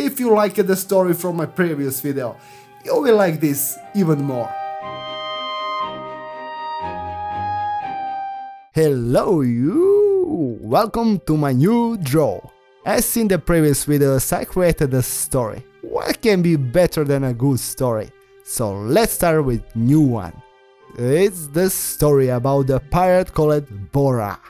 If you liked the story from my previous video, you will like this even more. Hello you! Welcome to my new draw. As in the previous videos, I created a story. What can be better than a good story? So let's start with new one. It's the story about the pirate called Bora,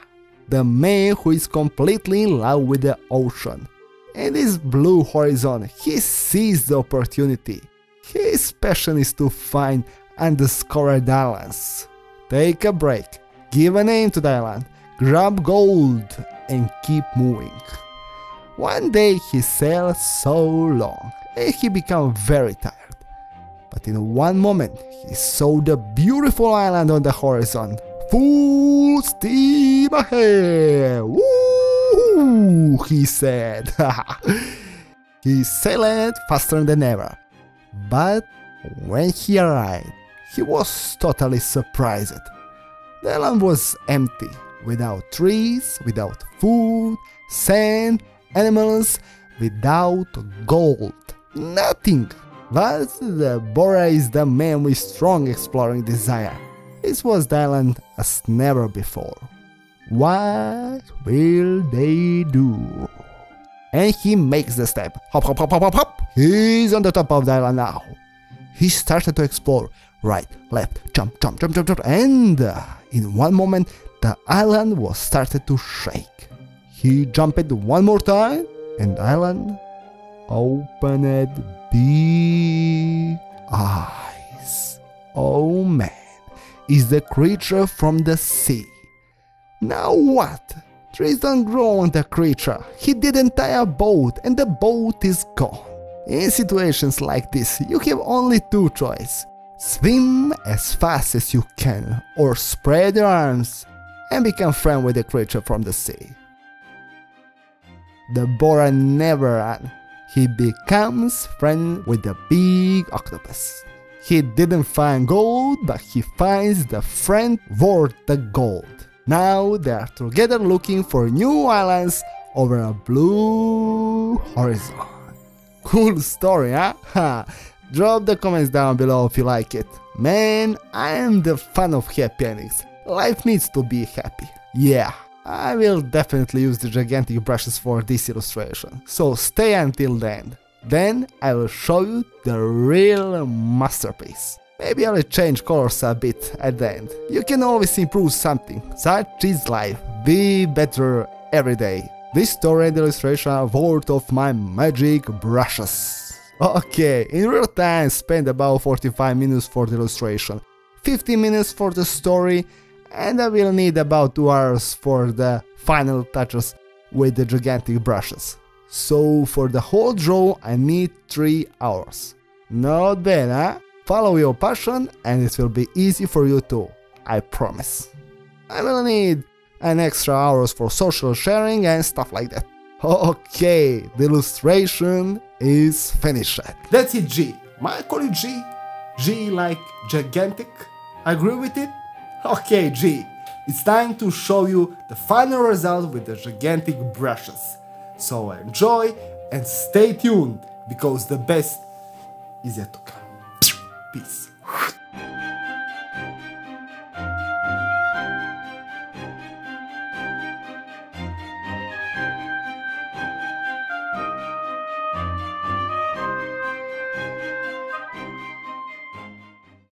the man who is completely in love with the ocean. In this blue horizon, he sees the opportunity. His passion is to find undiscovered islands. Take a break, give a name to the island, grab gold and keep moving. One day he sailed so long and he became very tired. But in one moment he saw the beautiful island on the horizon. Full steam ahead! Woo! He said. He sailed faster than ever. But when he arrived, he was totally surprised. The island was empty, without trees, without food, sand, animals, without gold. Nothing. But the Bora is the man with strong exploring desire. This was the island as never before. What will they do? And he makes the step. Hop, hop, hop, hop, hop, hop. He's on the top of the island now. He started to explore. Right, left, jump, jump, jump, jump, jump. And in one moment, the island was started to shake. He jumped one more time, and the island opened big eyes. Oh man, is the creature from the sea. Now what? Trees don't grow on the creature. He didn't tie a boat and the boat is gone. In situations like this, you have only two choices. Swim as fast as you can or spread your arms and become friends with the creature from the sea. The Bora never ran. He becomes friends with the big octopus. He didn't find gold, but he finds the friend worth the gold. Now they are together looking for new islands over a blue horizon. Cool story, huh? Drop the comments down below if you like it. Man, I am the fan of happy endings. Life needs to be happy. Yeah, I will definitely use the gigantic brushes for this illustration, so stay until the end. Then I will show you the real masterpiece. Maybe I will change colors a bit at the end. You can always improve something, such is life. Be better every day. This story and illustration are worth of my magic brushes. Okay, in real time I spent about 45 minutes for the illustration, 15 minutes for the story, and I will need about 2 hours for the final touches with the gigantic brushes. So for the whole draw I need 3 hours. Not bad, huh? Follow your passion and it will be easy for you too, I promise. I will need an extra hours for social sharing and stuff like that. Okay, the illustration is finished. That's it, G. Might I call it G? G like gigantic? Agree with it? Okay, G. It's time to show you the final result with the gigantic brushes. So enjoy and stay tuned, because the best is yet to come. Peace.